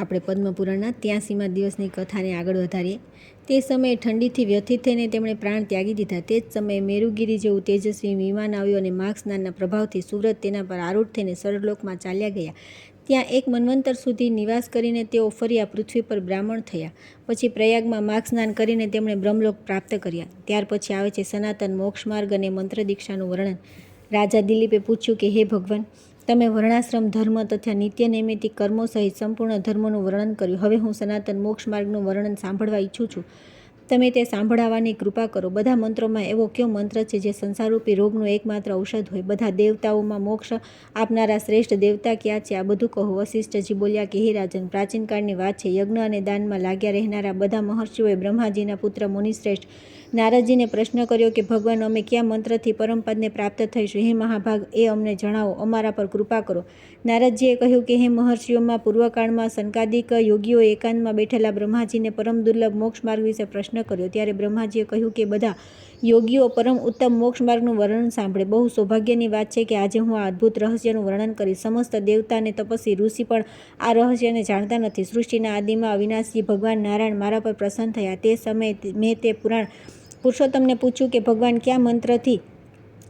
આપણે પદ્મપુરાણના 83મા દિવસની કથાને આગળ વધારીએ. તે સમયે ઠંડીથી વ્યથિત થઈને તેમણે પ્રાણ ત્યાગી દીધા. તે જ સમયે મેરુગીરી જેવું તેજસ્વી વિમાન આવ્યું અને માઘ સ્નાનના પ્રભાવથી સુરત તેના પર આરૂઢ થઈને સરલોકમાં ચાલ્યા ગયા. ત્યાં એક મન્વંતર સુધી નિવાસ કરીને તેઓ ફર્યા પૃથ્વી પર બ્રાહ્મણ થયા. પછી પ્રયાગમાં માઘ સ્નાન કરીને તેમણે બ્રહ્મલોક પ્રાપ્ત કર્યા. ત્યાર પછી આવે છે સનાતન મોક્ષમાર્ગ અને મંત્ર દીક્ષાનું વર્ણન. રાજા દિલીપે પૂછ્યું કે હે ભગવાન, તમે વર્ણાશ્રમ ધર્મ તથા નિત્ય નૈમિતિક કર્મો સહિત સંપૂર્ણ ધર્મોનું વર્ણન કર્યું. હવે હું સનાતન મોક્ષ માર્ગનું વર્ણન સાંભળવા ઈચ્છું છું. તમે તે સાંભળવાની કૃપા કરો. બધા મંત્રોમાં એવો કયો મંત્ર છે જે સંસારરૂપી રોગનું એકમાત્ર ઔષધ હોય? બધા દેવતાઓમાં મોક્ષ આપનારા શ્રેષ્ઠ દેવતા ક્યાં છે? આ બધું કહો. વશિષ્ઠજી બોલ્યા કે હે રાજન, પ્રાચીન કાળની વાત છે. યજ્ઞ અને દાનમાં લાગ્યા રહેનારા બધા મહર્ષિઓએ બ્રહ્માજીના પુત્ર મુનિશ્રેષ્ઠ નારદજીને પ્રશ્ન કર્યો કે ભગવાન, અમે કયા મંત્રથી પરમપદને પ્રાપ્ત થઈશું? હે મહાભાગ, એ અમને જણાવો, અમારા પર કૃપા કરો. નારદજીએ કહ્યું કે હે મહર્ષિઓમાં પૂર્વકાળમાં સનકાદિક યોગીઓ એકાંતમાં બેઠેલા બ્રહ્માજીને પરમ દુર્લભ મોક્ષ માર્ગ વિશે પ્રશ્ન કર્યો. ત્યારે બ્રહ્માજીએ કહ્યું કે બધા યોગીઓ પરમ ઉત્તમ મોક્ષ માર્ગનું વર્ણન સાંભળે. બહુ સૌભાગ્યની વાત છે કે આજે હું આ અદ્ભુત રહસ્યનું વર્ણન કરીશ. સમસ્ત દેવતા અને તપસ્વી ઋષિ પણ આ રહસ્યને જાણતા નથી. સૃષ્ટિના આદિમાં અવિનાશી ભગવાન નારાયણ મારા પર પ્રસન્ન થયા. તે સમયે મેં તે પુરુષોત્તમને પૂછ્યું કે ભગવાન, કયા મંત્રથી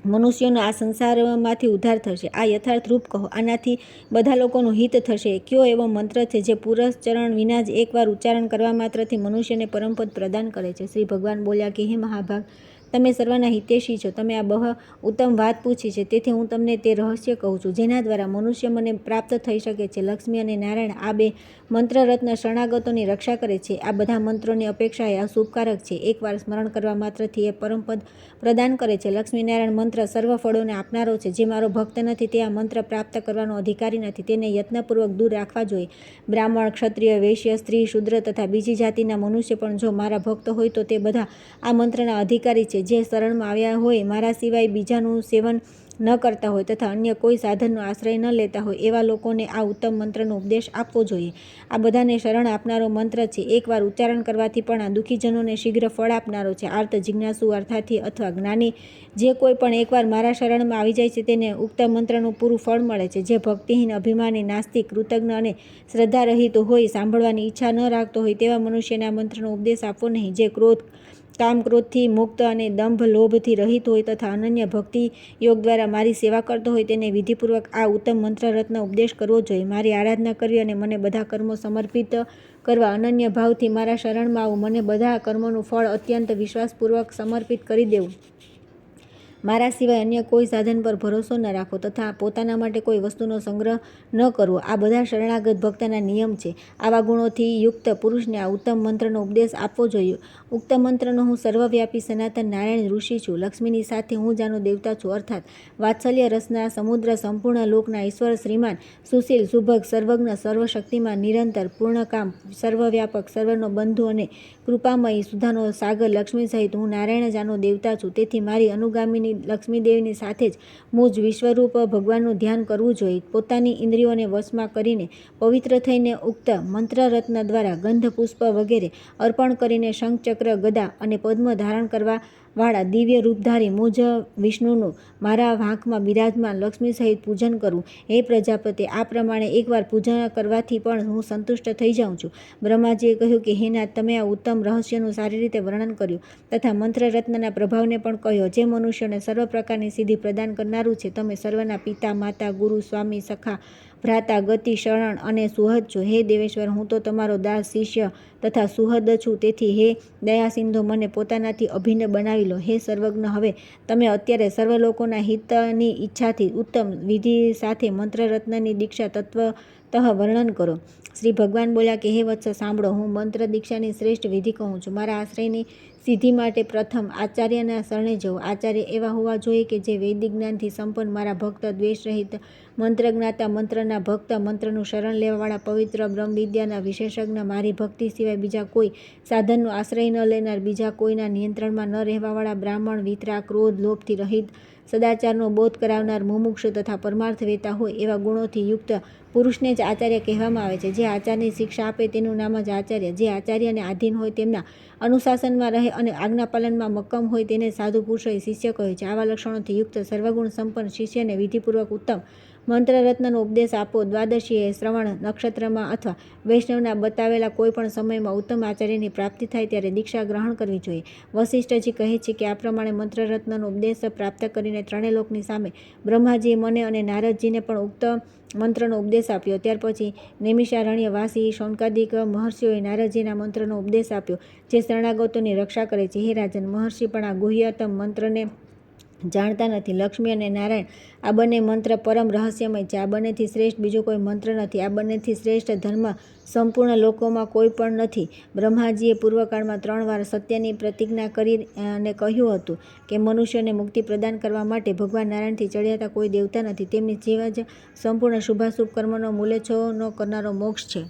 મનુષ્યોનો આ સંસારમાંથી ઉદ્ધાર થશે? આ યથાર્થ રૂપ કહો. આનાથી બધા લોકોનું હિત થશે. કયો એવો મંત્ર છે જે પુરસ્ચરણ વિના જ એકવાર ઉચ્ચારણ કરવા માત્રથી મનુષ્યને પરમપદ પ્રદાન કરે છે? શ્રી ભગવાન બોલ્યા કે હે મહાભાગ, તમે સર્વના હિતેશી છો. તમે આ બહુ ઉત્તમ વાત પૂછી છે, તેથી હું તમને તે રહસ્ય કહું છું જેના દ્વારા મનુષ્ય મને પ્રાપ્ત થઈ શકે છે. લક્ષ્મી અને નારાયણ આ બે મંત્રરત્ન શરણાગતોની રક્ષા કરે છે. આ બધા મંત્રોની અપેક્ષા એ અશુભકારક છે. એકવાર સ્મરણ કરવા માત્રથી એ પરમપદ પ્રદાન કરે છે. લક્ષ્મીનારાયણ મંત્ર સર્વ ફળોને આપનારો છે. જે મારો ભક્ત નથી તે આ મંત્ર પ્રાપ્ત કરવાનો અધિકારી નથી. તેને યત્નપૂર્વક દૂર રાખવા જોઈએ. બ્રાહ્મણ, ક્ષત્રિય, વૈશ્ય, સ્ત્રી, શૂદ્ર તથા બીજી જાતિના મનુષ્ય પણ જો મારા ભક્ત હોય તો તે બધા આ મંત્રના અધિકારી છે. જે શરણમાં આવ્યા હોય, મારા સિવાય બીજાનું સેવન ન કરતા હોય તથા અન્ય કોઈ સાધનનો આશ્રય ન લેતા હોય, એવા લોકોને આ ઉત્તમ મંત્રનો ઉપદેશ આપવો જોઈએ. આ બધાને શરણ આપનારો મંત્ર છે. એકવાર ઉચ્ચારણ કરવાથી પણ આ દુઃખીજનોને શીઘ્ર ફળ આપનારો છે. આર્ત, જિજ્ઞાસુ, અર્થાર્થી અથવા જ્ઞાની જે કોઈ પણ એકવાર મારા શરણમાં આવી જાય છે તેને ઉક્ત મંત્રનું પૂરું ફળ મળે છે. જે ભક્તિહીન, અભિમાની, નાસ્તિક, કૃતજ્ઞ અને શ્રદ્ધારહિત હોય, સાંભળવાની ઈચ્છા ન રાખતો હોય, તેવા મનુષ્યને આ મંત્રનો ઉપદેશ આપવો નહીં. જે કામ ક્રોધથી મુક્ત અને દંભ લોભથી રહિત હોય તથા અનન્ય ભક્તિ યોગ દ્વારા મારી સેવા કરતો હોય તેને વિધિપૂર્વક આ ઉત્તમ મંત્રરત્ન ઉપદેશ કરવો જોઈએ. મારી આરાધના કરવી અને મને બધા કર્મો સમર્પિત કરવા. અનન્ય ભાવથી મારા શરણમાં આવવું. મને બધા કર્મોનું ફળ અત્યંત વિશ્વાસપૂર્વક સમર્પિત કરી દેવું. મારા સિવાય અન્ય કોઈ સાધન પર ભરોસો ન રાખવો તથા પોતાના માટે કોઈ વસ્તુનો સંગ્રહ ન કરવો. આ બધા શરણાગત ભક્તના નિયમ છે. આવા ગુણોથી યુક્ત પુરુષને આ ઉત્તમ મંત્રનો ઉપદેશ આપવો જોઈએ. ઉક્ત મંત્રનો હું સર્વવ્યાપી સનાતન નારાયણ ઋષિ છું. લક્ષ્મીની સાથે હું જ આનો દેવતા છું. અર્થાત વાત્સલ્ય રસના સમુદ્ર, સંપૂર્ણ લોકના ઈશ્વર, શ્રીમાન, સુશીલ, સુભગ, સર્વજ્ઞ, સર્વશક્તિમાન, નિરંતર, પૂર્ણકામ, સર્વવ્યાપક, સર્વનો બંધુ અને કૃપામયી, સુધાનો સાગર લક્ષ્મી સહિત હું નારાયણ જ આનો દેવતા છું. તેથી મારી અનુગામીની લક્ષ્મીદેવીની સાથે જ મુજ વિશ્વરૂપ ભગવાનનું ધ્યાન કરવું જોઈએ. પોતાની ઇન્દ્રિયોને વશમાં કરીને પવિત્ર થઈને ઉક્ત મંત્રરત્ન દ્વારા ગંધ, પુષ્પ વગેરે અર્પણ કરીને શંખ, ચક્ર, ગદા અને પદ્મ ધારણ કરવા વાળા દિવ્ય રૂપધારી મુજ વિષ્ણુનું મારા વાંકમાં બિરાજમાન લક્ષ્મી સહિત પૂજન કરવું. હે પ્રજાપતિ, આ પ્રમાણે એકવાર પૂજન કરવાથી પણ હું સંતુષ્ટ થઈ જાઉં છું. બ્રહ્માજીએ કહ્યું કે હે નાથ, તમે આ ઉત્તમ રહસ્યનું સારી રીતે વર્ણન કર્યું તથા મંત્રરત્નના પ્રભાવને પણ કહ્યો. જે મનુષ્યોને સર્વ પ્રકારની સિદ્ધિ પ્રદાન કરનારું છે. તમે સર્વના પિતા, માતા, ગુરુ, સ્વામી, સખા, ભ્રાતા, ગતિ, શરણ અને સુહદ છો. હે દેવેશ્વર, હું તો તમારો દાસ, શિષ્ય તથા સુહદ છું. તેથી હે દયાસિંધો, મને પોતાનાથી અભિન્ન બનાવી લો. હે સર્વજ્ઞ, હવે તમે અત્યારે સર્વ લોકોના હિતની ઈચ્છાથી ઉત્તમ વિધિ સાથે મંત્રરત્નની દીક્ષા તત્વતઃ વર્ણન કરો. શ્રી ભગવાન બોલ્યા કે હે વત્સ, સાંભળો. હું મંત્ર દીક્ષાની શ્રેષ્ઠ વિધિ કહું છું. મારા આશ્રયની સિદ્ધિ માટે પ્રથમ આચાર્યના શરણે જવું. આચાર્ય એવા હોવા જોઈએ કે જે વૈદિક જ્ઞાનથી સંપન્ન, મારા ભક્ત, દ્વેષ રહિત, મંત્રજ્ઞાતા, મંત્રના ભક્ત, મંત્રનું શરણ લેવાવાળા, પવિત્ર, બ્રહ્મવિદ્યાના વિશેષજ્ઞ, મારી ભક્તિ સિવાય બીજા કોઈ સાધનનો આશ્રય ન લેનાર, બીજા કોઈના નિયંત્રણમાં ન રહેવાવાળા, બ્રાહ્મણ, વિતરાગ, ક્રોધ, લોભથી રહિત, સદાચારનો બોધ કરાવનાર, મુમુક્ષ તથા પરમાર્થ વેતા હોય એવા ગુણોથી યુક્ત પુરુષને જ આચાર્ય કહેવામાં આવે છે. જે આચારની શિક્ષા આપે તેનું નામ જ આચાર્ય. જે આચાર્યને આધીન હોય, તેમના અનુશાસનમાં રહે અને આજ્ઞાપાલનમાં મક્કમ હોય તેને સાધુ પુરુષોએ શિષ્ય કહે છે. આવા લક્ષણોથી યુક્ત સર્વગુણ સંપન્ન શિષ્યને વિધિપૂર્વક ઉત્તમ મંત્રરત્નનો ઉપદેશ આપો. દ્વાદશીએ શ્રવણ નક્ષત્રમાં અથવા વૈષ્ણવના બતાવેલા કોઈ પણ સમયમાં ઉત્તમ આચાર્યની પ્રાપ્તિ થાય ત્યારે દીક્ષા ગ્રહણ કરવી જોઈએ. વશિષ્ઠજી કહે છે કે આ પ્રમાણે મંત્રરત્નનો ઉપદેશ પ્રાપ્ત કરીને ત્રણેય લોકની સામે બ્રહ્માજીએ મને અને નારદજીને પણ ઉક્ત મંત્રનો ઉપદેશ આપ્યો. ત્યાર પછી નૈમિષારણ્ય વાસી શૌનકાદિક મહર્ષિઓએ નારદજીના મંત્રનો ઉપદેશ આપ્યો, જે શરણાગતોની રક્ષા કરે છે. હે રાજન, મહર્ષિ પણ આ ગુહ્યતમ મંત્રને જાણતા નથી. લક્ષ્મી અને નારાયણ આ બંને મંત્ર પરમ રહસ્યમય છે. આ બંનેથી શ્રેષ્ઠ બીજો કોઈ મંત્ર નથી. આ બંનેથી શ્રેષ્ઠ ધર્મ સંપૂર્ણ લોકોમાં કોઈ પણ નથી. બ્રહ્માજીએ પૂર્વકાળમાં 3 વાર સત્યની પ્રતિજ્ઞા કરી અને કહ્યું હતું કે મનુષ્યને મુક્તિ પ્રદાન કરવા માટે ભગવાન નારાયણથી ચડિયાતા કોઈ દેવતા નથી. તેમની જેવા જ સંપૂર્ણ શુભાશુભ કર્મનો મૂલ્યછોનો કરનારો મોક્ષ છે.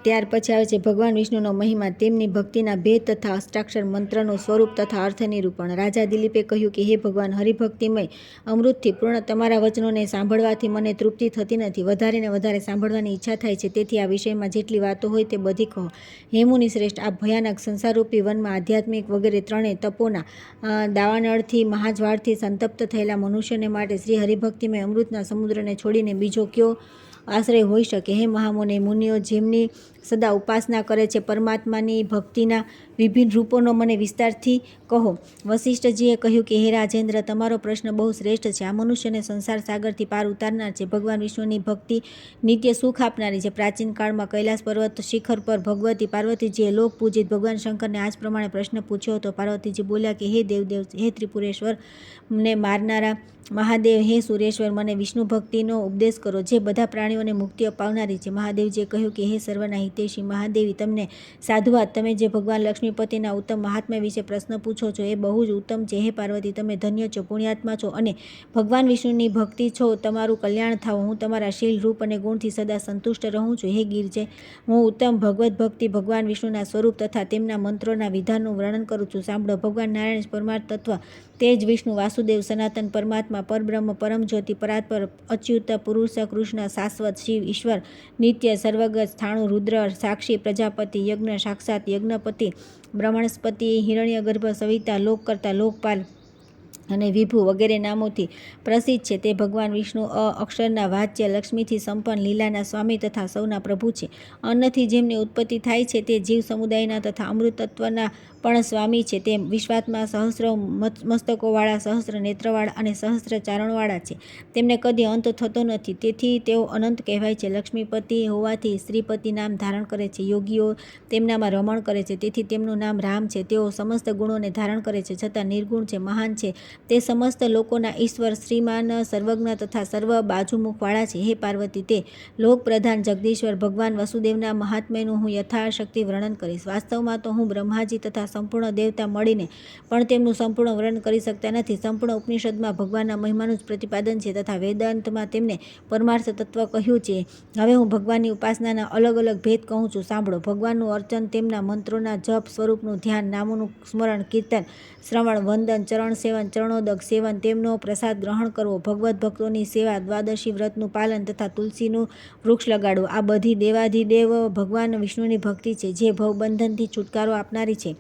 ત્યાર પછી આવે છે ભગવાન વિષ્ણુનો મહિમા, તેમની ભક્તિના ભેદ તથા અષ્ટાક્ષર મંત્રનું સ્વરૂપ તથા અર્થ નિરૂપણ. રાજા દિલીપે કહ્યું કે હે ભગવાન, હરિભક્તિમય અમૃતથી પૂર્ણ તમારા વચનોને સાંભળવાથી મને તૃપ્તિ થતી નથી. વધારે ને વધારે સાંભળવાની ઈચ્છા થાય છે. તેથી આ વિષયમાં જેટલી વાતો હોય તે બધી કહો. હે મુનિ શ્રેષ્ઠ, આ ભયાનક સંસારરૂપી વનમાં આધ્યાત્મિક વગેરે ત્રણેય તપોના દાવાનળથી મહાજ્વાળથી સંતપ્ત થયેલા મનુષ્યને માટે શ્રી હરિભક્તિમય અમૃતના સમુદ્રને છોડીને બીજો કયો આશ્રય હોઈ શકે? હે મહામુનિ, મુનિઓ જેમની સદા ઉપાસના કરે છે પરમાત્માની ભક્તિના વિભિન્ન રૂપોનો મને વિસ્તારથી કહો. વશિષ્ઠજીએ કહ્યું કે હે રાજેન્દ્ર, તમારો પ્રશ્ન બહુ શ્રેષ્ઠ છે. આ મનુષ્યને સંસાર સાગરથી પાર ઉતારનાર છે. ભગવાન વિષ્ણુની ભક્તિ નિત્ય સુખ આપનારી છે. પ્રાચીન કાળમાં કૈલાસ પર્વત શિખર પર ભગવતી પાર્વતીજીએ લોક પૂજિત ભગવાન શંકરને આ જ પ્રમાણે પ્રશ્ન પૂછ્યો હતો. પાર્વતીજી બોલ્યા કે હે દેવદેવ, હે ત્રિપુરેશ્વર ને મારનારા મહાદેવ, હે સુરેશ્વર, મને વિષ્ણુ ભક્તિનો ઉપદેશ કરો, જે બધા પ્રાણીઓને મુક્તિ અપાવનારી છે. મહાદેવજીએ કહ્યું કે હે સર્વના હિતેશી મહાદેવી, તમને સાધુવાદ. તમે જે ભગવાન લક્ષ્મીપતિના ઉત્તમ મહાત્મ્ય વિશે પ્રશ્ન પૂછો છો એ બહુ જ ઉત્તમ છે. હે પાર્વતી, તમે ધન્ય છો, પુણ્યાત્મા છો અને ભગવાન વિષ્ણુની ભક્તિ છો. તમારું કલ્યાણ થાવ. હું તમારા શીલ, રૂપ અને ગુણથી સદા સંતુષ્ટ રહું છું. હે ગિરજે, હું ઉત્તમ ભગવત ભક્તિ ભગવાન વિષ્ણુના સ્વરૂપ તથા તેમના મંત્રોના વિધાનનું વર્ણન કરું છું. સાંભળો. ભગવાન નારાયણ પરમાર્થ તત્વ, તે જ વિષ્ણુ, વાસુદેવ, સનાતન પરમાત્મા, પરબ્રહ્મ, પરમ જ્યોતિ, પરાત્પર, અચ્યુત, પુરુષ, કૃષ્ણ, શાશ્વત, શિવ, ઈશ્વર, નિત્ય, સર્વગત, સ્થાણુ, રુદ્ર, સાક્ષી, પ્રજાપતિ, યજ્ઞ, સાક્ષાત યજ્ઞપતિ, બ્રહ્મણસ્પતિ, હિરણ્યગર્ભ, સવિતા, લોકકર્તા, લોકપાલ અને વિભુ વગેરે નામોથી પ્રસિદ્ધ છે. તે ભગવાન વિષ્ણુ અક્ષરના વાચ્ય, લક્ષ્મીથી સંપન્ન, લીલાના સ્વામી તથા સૌના પ્રભુ છે. અન્નથી જેમની ઉત્પત્તિ થાય છે તે જીવ સમુદાયના તથા અમૃત તત્વના પણ સ્વામી છે. તે વિશ્વાત્મા સહસ્ર મસ્તકોવાળા, સહસ્ર નેત્રવાળા અને સહસ્ર ચારણવાળા છે. તેમને કદી અંત થતો નથી, તેથી તેઓ અનંત કહેવાય છે. લક્ષ્મીપતિ હોવાથી શ્રીપતિ નામ ધારણ કરે છે. યોગીઓ તેમનામાં રમણ કરે છે, તેથી તેમનું નામ રામ છે. તેઓ સમસ્ત ગુણોને ધારણ કરે છે, છતાં નિર્ગુણ છે, મહાન છે. તે સમસ્ત લોકોના ઈશ્વર, શ્રીમાન, સર્વજ્ઞ તથા સર્વ બાજુમુખવાળા છે. હે પાર્વતી, તે લોકપ્રધાન જગદીશ્વર ભગવાન વસુદેવના મહાત્મ્યનું હું યથાશક્તિ વર્ણન કરીશ. વાસ્તવમાં તો હું બ્રહ્માજી તથા સંપૂર્ણ દેવતા મળીને પણ તેમનું સંપૂર્ણ વર્ણન કરી શકતા નથી. સંપૂર્ણ ઉપનિષદમાં ભગવાનના મહિમાનું જ પ્રતિપાદન છે તથા વેદાંતમાં તેમને પરમાર્થ તત્વ કહ્યું છે. હવે હું ભગવાનની ઉપાસનાના અલગ અલગ ભેદ કહું છું. સાંભળો. ભગવાનનું અર્ચન, તેમના મંત્રોના જપ, સ્વરૂપનું ધ્યાન, નામોનું સ્મરણ, કીર્તન, શ્રવણ, વંદન, ચરણ સેવન, ચરણોદક સેવન, તેમનો પ્રસાદ ગ્રહણ કરવો, ભગવત ભક્તોની સેવા, દ્વાદશી વ્રતનું પાલન તથા તુલસીનું વૃક્ષ લગાડવું, આ બધી દેવાધિદેવ ભગવાન વિષ્ણુની ભક્તિ છે, જે ભવબંધનથી છુટકારો આપનારી છે.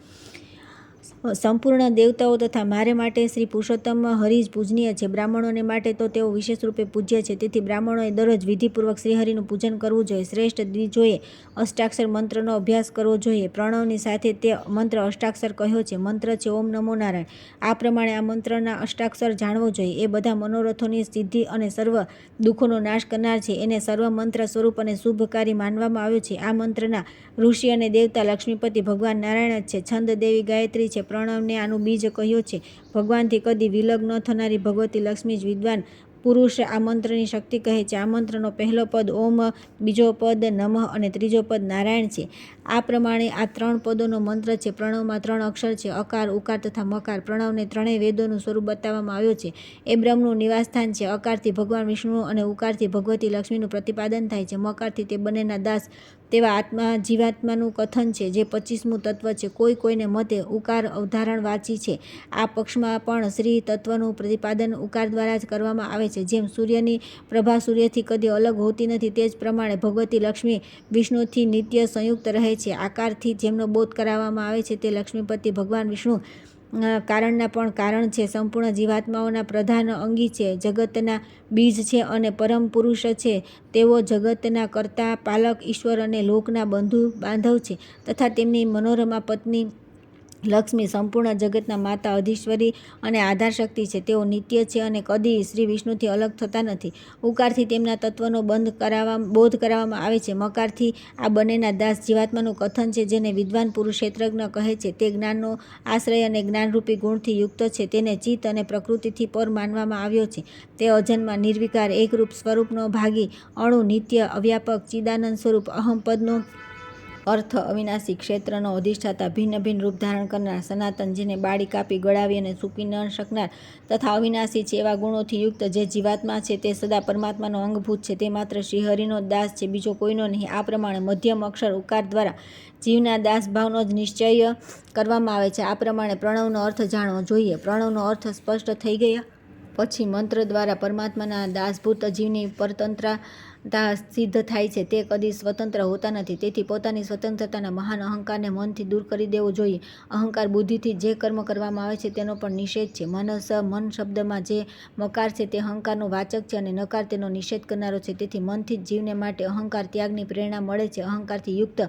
સંપૂર્ણ દેવતાઓ તથા મારે માટે શ્રી પુરુષોત્તમ હરિ જ પૂજનીય છે. બ્રાહ્મણોને માટે તો તેઓ વિશેષ રૂપે પૂજ્ય છે. તેથી બ્રાહ્મણોએ દરરોજ વિધિપૂર્વક શ્રીહરિનું પૂજન કરવું જોઈએ. શ્રેષ્ઠ દ્વિજોએ અષ્ટાક્ષર મંત્રનો અભ્યાસ કરવો જોઈએ. પ્રણવની સાથે તે મંત્ર અષ્ટાક્ષર કહ્યો છે. મંત્ર છે ઓમ નમો નારાયણ. આ પ્રમાણે આ મંત્રના અષ્ટાક્ષર જાણવો જોઈએ. એ બધા મનોરથોની સિદ્ધિ અને સર્વ દુઃખોનો નાશ કરનાર છે. એને સર્વ મંત્ર સ્વરૂપ અને શુભકારી માનવામાં આવ્યો છે. આ મંત્રના ઋષિ અને દેવતા લક્ષ્મીપતિ ભગવાન નારાયણ જ છે. છંદ દેવી ગાયત્રી છે. પ્રણવને આનું બીજ કહ્યો છે. ભગવાનથી કદી વિલગ ન થનારી ભગવતી લક્ષ્મી જ વિદ્વાન પુરુષ આ મંત્રની શક્તિ કહે છે. આ મંત્રનો પહેલો પદ ઓમ, બીજો પદ નમઃ અને ત્રીજો પદ નારાયણ છે. આ પ્રમાણે આ 3 પદોનો મંત્ર છે. પ્રણવમાં 3 અક્ષર છે, અકાર, ઉકાર તથા મકાર. પ્રણવને ત્રણેય વેદોનું સ્વરૂપ બતાવવામાં આવ્યો છે. એ બ્રહ્મનું નિવાસસ્થાન છે. અકારથી ભગવાન વિષ્ણુ અને ઉકારથી ભગવતી લક્ષ્મીનું પ્રતિપાદન થાય છે. મકારથી તે બંનેના દાસ તેવા આત્મા જીવાત્માનું કથન છે, જે 25મું તત્વ છે. કોઈને મતે ઉકાર અવધારણવાચી છે. આ પક્ષમાં પણ શ્રી તત્વનું પ્રતિપાદન ઉકાર દ્વારા જ કરવામાં આવે છે. જેમ સૂર્યની પ્રભા સૂર્યથી કદી અલગ હોતી નથી, તે જ પ્રમાણે ભગવતી લક્ષ્મી વિષ્ણુથી નિત્ય સંયુક્ત રહે છે. આકારથી જેમનો બોધ કરાવવામાં આવે છે તે લક્ષ્મીપતિ ભગવાન વિષ્ણુ કારણના પણ કારણ છે. સંપૂર્ણ જીવાત્માઓના પ્રધાન અંગી છે, જગતના બીજ છે અને પરમ પુરુષ છે. તેઓ જગતના કર્તા, પાલક, ઈશ્વર અને લોકના બંધુ બાંધવ છે તથા તેમની મનોરમા પત્ની લક્ષ્મી સંપૂર્ણ જગતના માતા, અધીશ્વરી અને આધારશક્તિ છે. તેઓ નિત્ય છે અને કદી શ્રી વિષ્ણુથી અલગ થતા નથી. ઉકારથી તેમના તત્વનો બોધ કરાવવામાં આવે છે. મકારથી આ બંનેના દાસ જીવાત્માનું કથન છે, જેને વિદ્વાન પુરુષ ક્ષેત્રજ્ઞ કહે છે. તે જ્ઞાનનો આશ્રય અને જ્ઞાનરૂપી ગુણથી યુક્ત છે. તેને ચિત્ત અને પ્રકૃતિથી પર માનવામાં આવ્યો છે. તે અજન્મા, નિર્વિકાર, એકરૂપ સ્વરૂપનો ભાગી, અણુ, નિત્ય, અવ્યાપક, ચિદાનંદ સ્વરૂપ, અહમપદનો અર્થ, અવિનાશી, ક્ષેત્રનો અધિષ્ઠાતા, ભિન્ન ભિન્ન રૂપ ધારણ કરનાર, સનાતન, જેને બાળી, કાપી, ગળાવી અને સૂકી ન શકનાર તથા અવિનાશી છે. એવા ગુણોથી યુક્ત જે જીવાત્મા છે તે સદા પરમાત્માનો અંગભૂત છે. તે માત્ર શ્રીહરિનો જ દાસ છે, બીજો કોઈનો નહીં. આ પ્રમાણે મધ્યમ અક્ષર ઉકાર દ્વારા જીવના દાસભાવનો જ નિશ્ચય કરવામાં આવે છે. આ પ્રમાણે પ્રણવનો અર્થ જાણવો જોઈએ. પ્રણવનો અર્થ સ્પષ્ટ થઈ ગયા પછી મંત્ર દ્વારા પરમાત્માના દાસભૂત જીવની પરતંત્રતા સિદ્ધ થાય છે. તે કદી સ્વતંત્ર હોતા નથી. તેથી પોતાની સ્વતંત્રતાના મહાન અહંકારને મનથી દૂર કરી દેવો જોઈએ. અહંકાર બુદ્ધિથી જે કર્મ કરવામાં આવે છે તેનો પણ નિષેધ છે. મનસ, મન શબ્દમાં જે મકાર છે તે અહંકારનો વાચક છે અને નકાર તેનો નિષેધ કરનારો છે. તેથી મનથી જ જીવને માટે અહંકાર ત્યાગની પ્રેરણા મળે છે. અહંકારથી યુક્ત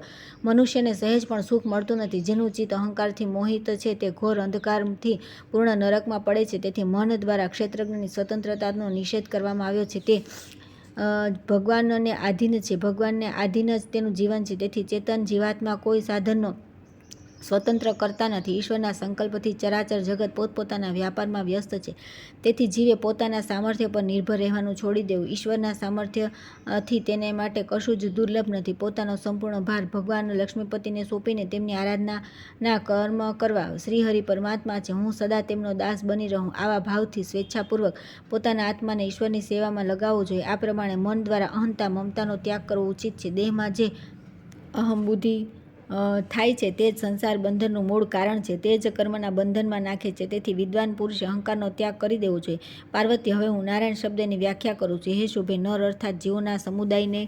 મનુષ્યને સહેજ પણ સુખ મળતું નથી. જેનું ચિત્ત અહંકારથી મોહિત છે તે ઘોર અંધકારથી પૂર્ણ નરકમાં પડે છે. તેથી મન દ્વારા ક્ષેત્રજ્ઞની સ્વતંત્રતાનો નિષેધ કરવામાં આવ્યો છે. તે ભગવાનને આધીન છે. ભગવાનને આધીન જ તેનું જીવન છે. તેથી ચેતન જીવાત્મા કોઈ સાધનનો સ્વતંત્ર કરતા નથી. ઈશ્વરના સંકલ્પથી ચરાચર જગત પોતપોતાના વ્યાપારમાં વ્યસ્ત છે. તેથી જીવે પોતાના સામર્થ્ય પર નિર્ભર રહેવાનું છોડી દેવું. ઈશ્વરના સામર્થ્યથી તેને માટે કશું જ દુર્લભ નથી. પોતાનો સંપૂર્ણ ભાર ભગવાન લક્ષ્મીપતિને સોંપીને તેમની આરાધનાના કર્મ કરવા. શ્રીહરિ પરમાત્મા છે, હું સદા તેમનો દાસ બની રહું. આવા ભાવથી સ્વેચ્છાપૂર્વક પોતાના આત્માને ઈશ્વરની સેવામાં લગાવવો જોઈએ. આ પ્રમાણે મન દ્વારા અહંતા, મમતાનો ત્યાગ કરવો ઉચિત છે. દેહમાં જે અહમ બુદ્ધિ થાય છે તે જ સંસાર બંધનનું મૂળ કારણ છે. તે જ કર્મના બંધનમાં નાખે છે. તેથી વિદ્વાન પુરુષે અહંકારનો ત્યાગ કરી દેવો જોઈએ. પાર્વતી, હવે હું નારાયણ શબ્દની વ્યાખ્યા કરું છું. હે શુભે, નર અર્થાત જીવોના સમુદાયને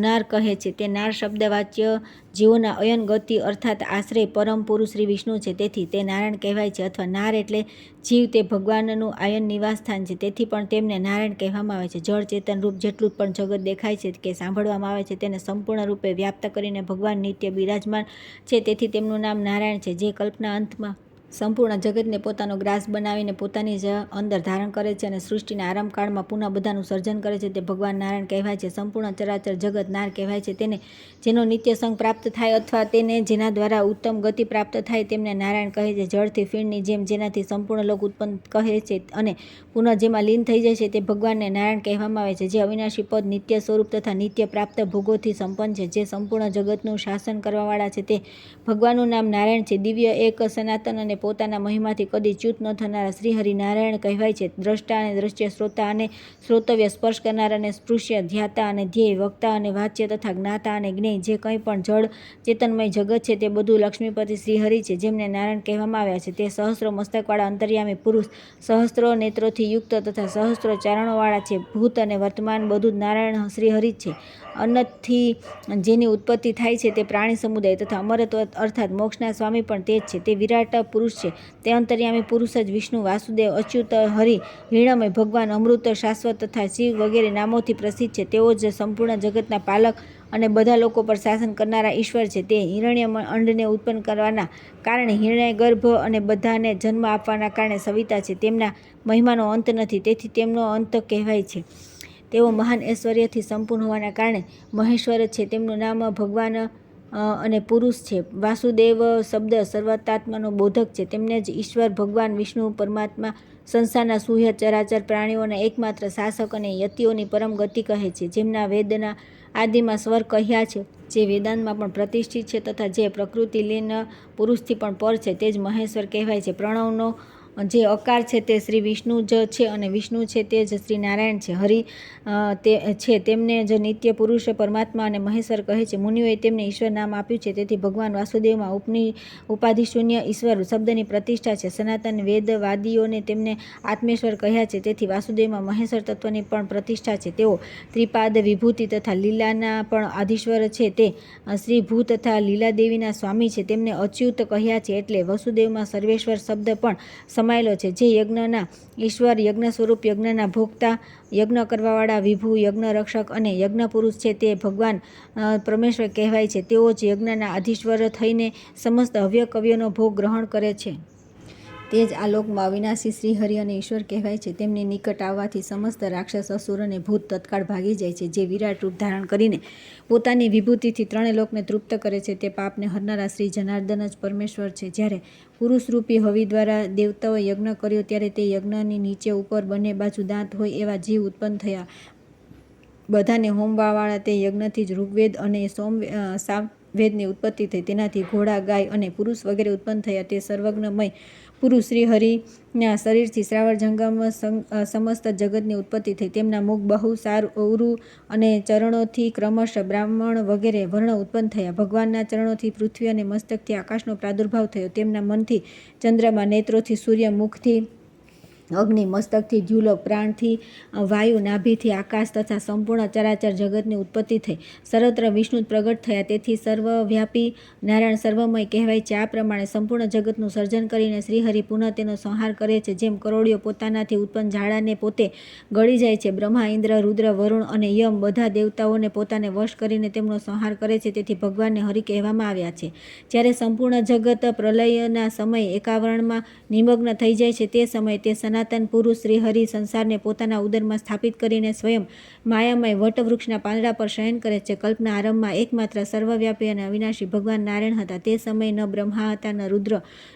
નાર કહે છે. તે નાર શબ્દવાચ્ય જીવોના અયન ગતિ અર્થાત આશ્રય પરમ પુરુષ શ્રી વિષ્ણુ છે. તેથી તે નારાયણ કહેવાય છે. અથવા નાર એટલે જીવ, તે ભગવાનનું આયન નિવાસ સ્થાન છે. તેથી પણ તેમને નારાયણ કહેવામાં આવે છે. જળ ચેતન રૂપ જેટલું પણ જગત દેખાય છે કે સાંભળવામાં આવે છે તેને સંપૂર્ણ રૂપે વ્યાપ્ત કરીને ભગવાન નિત્ય બિરાજમાન છે. તેથી તેમનું નામ નારાયણ છે. જે કલ્પના અંતમાં સંપૂર્ણ જગતને પોતાનો ગ્રાસ બનાવીને પોતાની જ અંદર ધારણ કરે છે અને સૃષ્ટિના આરંભકાળમાં પુનઃ બધાનું સર્જન કરે છે તે ભગવાન નારાયણ કહેવાય છે. સંપૂર્ણ ચરાચર જગત નાર કહેવાય છે. તેને જેનો નિત્ય સંગ પ્રાપ્ત થાય અથવા તેને જેના દ્વારા ઉત્તમ ગતિ પ્રાપ્ત થાય તેમને નારાયણ કહે છે. જળથી ફીણની જેમ જેનાથી સંપૂર્ણ લોક ઉત્પન્ન કહે છે અને પુનઃ જેમાં લીન થઈ જાય છે તે ભગવાનને નારાયણ કહેવામાં આવે છે. જે અવિનાશી પદ, નિત્ય સ્વરૂપ તથા નિત્ય પ્રાપ્ત ભોગોથી સંપન્ન છે, જે સંપૂર્ણ જગતનું શાસન કરવાવાળા છે, તે ભગવાનનું નામ નારાયણ છે. દિવ્ય, એક, સનાતન અને પોતાના મહિમાથી કદી ચ્યુત ન થનારા શ્રીહરિ નારાયણ કહેવાય છે. દ્રષ્ટા અને દ્રશ્ય, શ્રોતા અને શ્રોતવ્ય, સ્પર્શ કરનાર અને સ્પૃશ્ય, ધ્યાતા અને ધ્યેય, વક્તા અને વાચ્ય તથા જ્ઞાતા અને જ્ઞેય, જે કંઈ પણ જળ ચેતનમય જગત છે તે બધું લક્ષ્મીપતિ શ્રીહરિ છે, જેમને નારાયણ કહેવામાં આવ્યા છે. તે સહસ્રો મસ્તકવાળા અંતર્યામી પુરુષ, સહસ્ત્રો નેત્રોથી યુક્ત તથા સહસ્ત્રો ચારણોવાળા છે. ભૂત અને વર્તમાન બધું જ નારાયણ શ્રીહરિ છે. અન્નથી જેની ઉત્પત્તિ થાય છે તે પ્રાણી સમુદાય તથા અમરત્વ અર્થાત મોક્ષના સ્વામી પણ તે જ છે. તે વિરાટ પુરુષ છે. તે અંતર્યામી પુરુષ જ વિષ્ણુ, વાસુદેવ, અચ્યુત, હરિ, હિરણમય, ભગવાન, અમૃત, શાશ્વત તથા શિવ વગેરે નામોથી પ્રસિદ્ધ છે. તેઓ જ સંપૂર્ણ જગતના પાલક અને બધા લોકો પર શાસન કરનારા ઈશ્વર છે. તે હિરણ્ય અંડને ઉત્પન્ન કરવાના કારણે હિરણ્ય ગર્ભ અને બધાને જન્મ આપવાના કારણે સવિતા છે. તેમના મહિમાનો અંત નથી, તેથી તેમનો અંત કહેવાય છે. તેઓ મહાન ઐશ્વર્યથી સંપન્ન હોવાના કારણે મહેશ્વર છે. તેમનું નામ ભગવાન અને પુરુષ છે. વાસુદેવ શબ્દ સર્વતાત્માનો બોધક છે. તેમને જ ઈશ્વર ભગવાન વિષ્ણુ પરમાત્મા સંસારના સુહ્ય ચરાચર પ્રાણીઓના એકમાત્ર શાસક અને યતિઓની પરમ ગતિ કહે છે. જેમના વેદના આદિમાં સ્વર કહ્યા છે, જે વેદાંતમાં પણ પ્રતિષ્ઠિત છે તથા જે પ્રકૃતિલીન પુરુષથી પણ પર છે, તે જ મહેશ્વર કહેવાય છે. પ્રણવનો જે અકાર છે તે શ્રી વિષ્ણુ જ છે અને વિષ્ણુ છે તે જ શ્રી નારાયણ છે. હરિ તે છે તેમને જ નિત્ય પુરુષ પરમાત્મા અને મહેશ્વર કહે છે. મુનિઓએ તેમને ઈશ્વર નામ આપ્યું છે. તેથી ભગવાન વાસુદેવમાં ઉપાધિશૂન્ય ઈશ્વર શબ્દની પ્રતિષ્ઠા છે. સનાતન વેદવાદીઓને તેમને આત્મેશ્વર કહ્યા છે. તેથી વાસુદેવમાં મહેશ્વર તત્વની પણ પ્રતિષ્ઠા છે. તેઓ ત્રિપાદ વિભૂતિ તથા લીલાના પણ આધીશ્વર છે. તે શ્રી ભૂ તથા લીલાદેવીના સ્વામી છે. તેમને અચ્યુત કહ્યા છે. એટલે વસુદેવમાં સર્વેશ્વર શબ્દ પણ સમાયેલો છે. જે યજ્ઞના ઈશ્વર, યજ્ઞ સ્વરૂપ, યજ્ઞના ભોગતા, યજ્ઞ કરવાવાળા, વિભુ, યજ્ઞ રક્ષક અને યજ્ઞ પુરુષ છે તે ભગવાન પરમેશ્વર કહેવાય છે. તેઓ જ યજ્ઞના આધીશ્વર થઈને સમસ્ત હવ્ય કવ્યનો ભોગ ગ્રહણ કરે છે. તે જ આ લોકમાં અવિનાશી શ્રી હરિ અને ઈશ્વર કહેવાય છે. તેમની નિકટ આવવાથી સમસ્ત રાક્ષસ, અસુર અને ભૂત તત્કાળ ભાગી જાય છે. જે વિરાટ રૂપ ધારણ કરીને પોતાની વિભૂતિથી ત્રણેય લોકને તૃપ્ત કરે છે તે પાપને હરનારા શ્રી જનાર્દન જ પરમેશ્વર છે. જ્યારે પુરુષરૂપી હવિ દ્વારા દેવતાઓએ યજ્ઞ કર્યો ત્યારે તે યજ્ઞની નીચે ઉપર બંને બાજુ દાંત હોય એવા જીવ ઉત્પન્ન થયા. બધાને હોમવાવાળા તે યજ્ઞથી જ ઋગ્વેદ અને સામવેદની ઉત્પત્તિ થઈ. તેનાથી ઘોડા, ગાય અને પુરુષ વગેરે ઉત્પન્ન થયા. તે સર્વજ્ઞમય પુરુષ શ્રી હરિના શરીરથી શ્રાવર જંગમ સમસ્ત જગતની ઉત્પત્તિ થઈ. તેમના મુખ, બહુ, સાર, ઉરુ અને ચરણોથી ક્રમશ બ્રાહ્મણ વગેરે વર્ણ ઉત્પન્ન થયા. ભગવાનના ચરણોથી પૃથ્વી અને મસ્તકથી આકાશનો પ્રાદુર્ભાવ થયો. તેમના મનથી ચંદ્રમા, નેત્રોથી સૂર્ય, મુખથી અગ્નિ, મસ્તકથી દ્યુલોક, પ્રાણથી વાયુ, નાભીથી આકાશ તથા સંપૂર્ણ ચરાચર જગતની ઉત્પત્તિ થઈ. સર્વત્ર વિષ્ણુ પ્રગટ થયા. તેથી સર્વવ્યાપી નારાયણ સર્વમય કહેવાય છે. આ પ્રમાણે સંપૂર્ણ જગતનું સર્જન કરીને શ્રીહરિ પુનઃ તેનો સંહાર કરે છે. જેમ કરોળીઓ પોતાનાથી ઉત્પન્ન ઝાડાને પોતે ગળી જાય છે. બ્રહ્મા, ઇન્દ્ર, રુદ્ર, વરુણ અને યમ બધા દેવતાઓને પોતાને વશ કરીને તેમનો સંહાર કરે છે. તેથી ભગવાનને હરિ કહેવામાં આવ્યા છે. જ્યારે સંપૂર્ણ જગત પ્રલયના સમયે એકાવરણમાં નિમગ્ન થઈ જાય છે તે સમયે તે સનાતન પુરુષ શ્રી હરિ સંસારને પોતાના ઉદરમાં સ્થાપિત કરીને સ્વયં માયામય વટવૃક્ષના પાંદડા પર શયન કરે છે. કલ્પના આરંભમાં એકમાત્ર સર્વવ્યાપી અને અવિનાશી ભગવાન નારાયણ હતા. તે સમયે ન બ્રહ્મા હતા, ન રુદ્ર,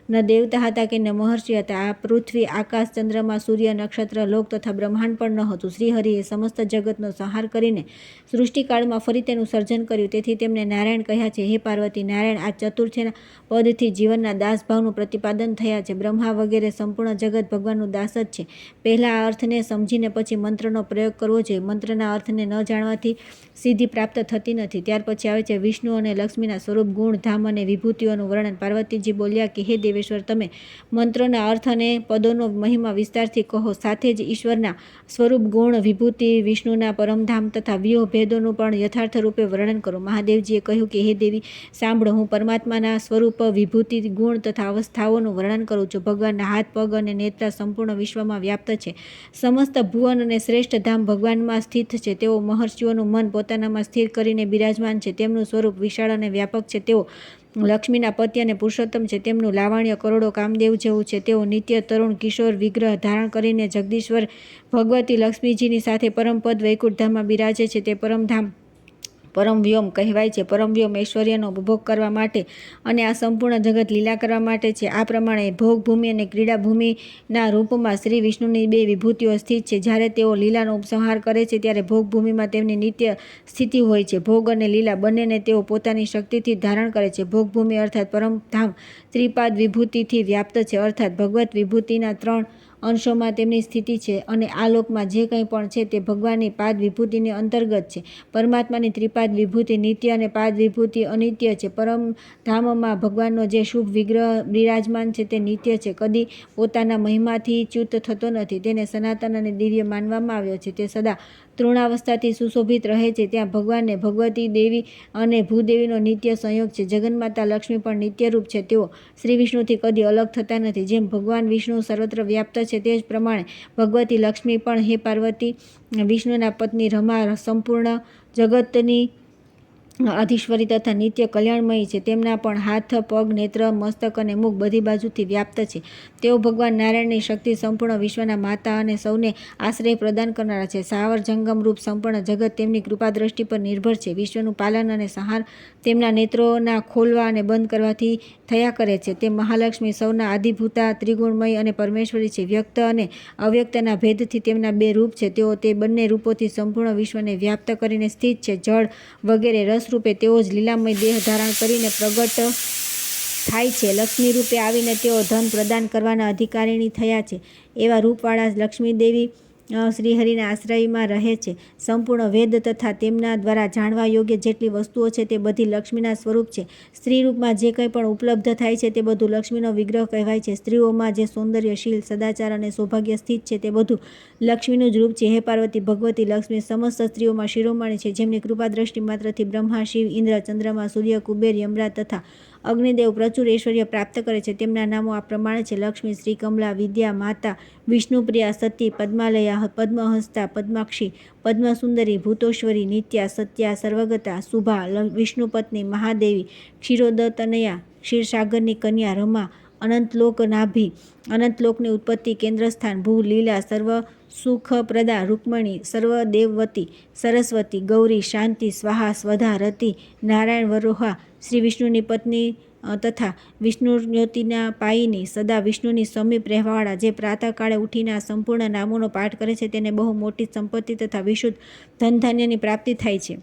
ન દેવતા હતા કે ન મહર્ષિ હતા. આ પૃથ્વી, આકાશ, ચંદ્રમા, સૂર્ય, નક્ષત્ર, લોક તથા બ્રહ્માંડ પણ ન હતું. શ્રી હરિએ સમસ્ત જગતનો સંહાર કરીને સૃષ્ટિકાળમાં ફરી તેનું સર્જન કર્યું. તેથી તેમને નારાયણ કહ્યા છે. હે પાર્વતી, નારાયણ આ ચતુર્થના પદથી જીવનના દાસભાવનું પ્રતિપાદન થયા છે. બ્રહ્મા વગેરે સંપૂર્ણ જગત ભગવાનનું દાસ જ છે. પહેલા આ અર્થને સમજીને પછી મંત્રનો પ્રયોગ કરવો જોઈએ. મંત્રના અર્થને ન જાણવાથી સિદ્ધિ પ્રાપ્ત થતી નથી. ત્યાર પછી આવે છે વિષ્ણુ અને લક્ષ્મીના સ્વરૂપ, ગુણ, ધામ અને વિભૂતિઓનું વર્ણન. પાર્વતીજી બોલ્યા કે હે દેવેશ્વર, તમે મંત્રના અર્થ અને પદોનો મહિમા વિસ્તારથી કહો. સાથે જ ઈશ્વરના સ્વરૂપ, ગુણ, વિભૂતિ, વિષ્ણુના પરમધામ તથા વ્યોહ ભેદોનું પણ યથાર્થ રૂપે વર્ણન કરો. મહાદેવજીએ કહ્યું કે હે દેવી સાંભળો, હું પરમાત્માના સ્વરૂપ, વિભૂતિ, ગુણ તથા અવસ્થાઓનું વર્ણન કરું છું. ભગવાનના હાથ, પગ અને નેત્ર સંપૂર્ણ વિશ્વમાં વ્યાપ્ત છે. સમસ્ત ભુવન અને શ્રેષ્ઠ ધામ ભગવાનમાં સ્થિત છે. તેઓ મહર્ષિઓનું મન પોતાનામાં સ્થિર કરીને બિરાજમાન છે. તેમનું સ્વરૂપ વિશાળ અને વ્યાપક છે. તેઓ લક્ષ્મીના પતિ અને પુરુષોત્તમ છે. તેમનું લાવણ્ય કરોડો કામદેવ જેવું છે. તેઓ નિત્ય તરુણ કિશોર વિગ્રહ ધારણ કરીને જગદીશ્વર ભગવતી લક્ષ્મીજીની સાથે પરમપદ વૈકુંઠધામમાં બિરાજે છે. તે પરમધામ પરમવ્યોમ કહેવાય છે. પરમવ્યોમ ઐશ્વર્યનો ઉપભોગ કરવા માટે અને આ સંપૂર્ણ જગત લીલા કરવા માટે છે. આ પ્રમાણે ભોગભૂમિ અને ક્રીડાભૂમિના રૂપમાં શ્રી વિષ્ણુની બે વિભૂતિઓ સ્થિત છે. જ્યારે તેઓ લીલાનો ઉપસંહાર કરે છે ત્યારે ભોગભૂમિમાં તેમની નિત્ય સ્થિતિ હોય છે. ભોગ અને લીલા બંનેને તેઓ પોતાની શક્તિથી ધારણ કરે છે. ભોગભૂમિ અર્થાત પરમધામ ત્રિપાદ વિભૂતિથી વ્યાપ્ત છે. અર્થાત ભગવત વિભૂતિના 3 અંશોમાં તેમની સ્થિતિ છે અને આ લોકમાં જે કંઈ પણ છે તે ભગવાનની પાદ વિભૂતિની અંતર્ગત છે. પરમાત્માની ત્રિપાદ વિભૂતિ નિત્ય અને પાદ વિભૂતિ અનિત્ય છે. પરમધામમાં ભગવાનનો જે શુભ વિગ્રહ બિરાજમાન છે તે નિત્ય છે. કદી પોતાના મહિમાથી ચ્યુત થતો નથી. તેને સનાતન અને દિવ્ય માનવામાં આવ્યો છે. તે સદા તૃણાવસ્થાથી સુશોભિત રહે છે. ત્યાં ભગવાનને ભગવતી દેવી અને ભૂદેવીનો નિત્ય સંયોગ છે. જગન્માતા લક્ષ્મી પણ નિત્યરૂપ છે. તેઓ શ્રી વિષ્ણુથી કદી અલગ થતા નથી. જેમ ભગવાન વિષ્ણુ સર્વત્ર વ્યાપ્ત છે તે જ પ્રમાણે ભગવતી લક્ષ્મી પણ હે પાર્વતી, વિષ્ણુના પત્ની રમા સંપૂર્ણ જગતની અધીશ્વરી તથા નિત્ય કલ્યાણમયી છે. તેમના પણ હાથ, પગ, નેત્ર, મસ્તક અને મુખ બધી બાજુથી વ્યાપ્ત છે. તેઓ ભગવાન નારાયણની શક્તિ સંપૂર્ણ વિશ્વના માતા અને સૌને આશ્રય પ્રદાન કરનારા છે. સાવર જંગમ રૂપ સંપૂર્ણ જગત તેમની કૃપા દ્રષ્ટિ પર નિર્ભર છે. વિશ્વનું પાલન અને સંહાર તેમના નેત્રોના ખોલવા અને બંધ કરવાથી થયા કરે છે. તે મહાલક્ષ્મી સૌના આદિભૂતા, ત્રિગુણમય અને પરમેશ્વરી છે. વ્યક્ત અને અવ્યક્તના ભેદથી તેમના 2 રૂપ છે. તેઓ તે બંને રૂપોથી સંપૂર્ણ વિશ્વને વ્યાપ્ત કરીને સ્થિત છે. જળ વગેરે રસ રૂપે તેઓ જ લીલામય દેહ ધારણ કરીને પ્રગટ થાય છે. લક્ષ્મી રૂપે આવીને તેઓ ધન પ્રદાન કરવાના અધિકારીણી થયા છે. એવા રૂપવાળા લક્ષ્મીદેવી શ્રીહરિના આશ્રયમાં રહે છે. સંપૂર્ણ વેદ તથા તેમના દ્વારા જાણવા યોગ્ય જેટલી વસ્તુઓ છે તે બધી લક્ષ્મીના સ્વરૂપ છે. સ્ત્રી રૂપમાં જે કંઈ પણ ઉપલબ્ધ થાય છે તે બધું લક્ષ્મીનો વિગ્રહ કહેવાય છે. સ્ત્રીઓમાં જે સૌંદર્ય, શીલ, સદાચાર અને સૌભાગ્ય સ્થિત છે તે બધું લક્ષ્મીનું જ રૂપ છે. હે પાર્વતી, ભગવતી લક્ષ્મી સમસ્ત સ્ત્રીઓમાં શિરોમણી છે, જેમની કૃપા દ્રષ્ટિ માત્રથી બ્રહ્મા, શિવ, ઇન્દ્ર, ચંદ્રમા, સૂર્ય, કુબેર, યમરાજ તથા અગ્નિદેવ પ્રચુર ઐશ્વર્ય પ્રાપ્ત કરે છે. તેમના નામો આ પ્રમાણે છે: લક્ષ્મી, શ્રી કમલા, વિદ્યા, માતા, વિષ્ણુપ્રિયા, સતી, પદ્માલયા, પદ્મહસ્તા, પદ્માક્ષી, પદ્મસુંદરી, ભૂતોશ્વરી, નિત્યા, સત્યા, સર્વગતા, શુભા, વિષ્ણુપત્ની, મહાદેવી, ક્ષીરોદતનયા, ક્ષીરસાગરની કન્યા, રમા, અનંતલોક નાભી, અનંતલોકની ઉત્પત્તિ, કેન્દ્રસ્થાન, ભૂ, લીલા, સર્વ સુખપ્રદા, રૂકમણી, સર્વદેવવતી, સરસ્વતી, ગૌરી, શાંતિ, સ્વાહા, સ્વધા, રતિ, નારાયણ વરોહા, શ્રી વિષ્ણુની પત્ની તથા વિષ્ણુજ્યોતિના પાયિની, સદા વિષ્ણુની સમીપ રહેવાવાળા, જે પ્રાતઃકાળે ઉઠીને આ સંપૂર્ણ નામોનો પાઠ કરે છે તેને બહુ મોટી સંપત્તિ તથા વિશુદ્ધ ધનધાન્યની પ્રાપ્તિ થાય છે.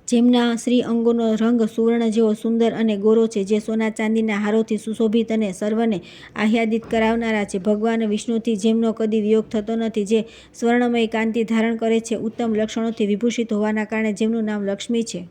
જેમના શ્રી અંગોનો રંગ સુવર્ણ જેવો સુંદર અને ગોરો છે, જે સોના ચાંદીના હારોથી સુશોભિત અને સર્વને આહ્લાદિત કરાવનારા છે. ભગવાન વિષ્ણુથી જેમનો કદી વિયોગ થતો નથી, જે સ્વર્ણમય કાંતિ ધારણ કરે છે, ઉત્તમ લક્ષણોથી વિભૂષિત હોવાના કારણે જેમનું નામ લક્ષ્મી છે,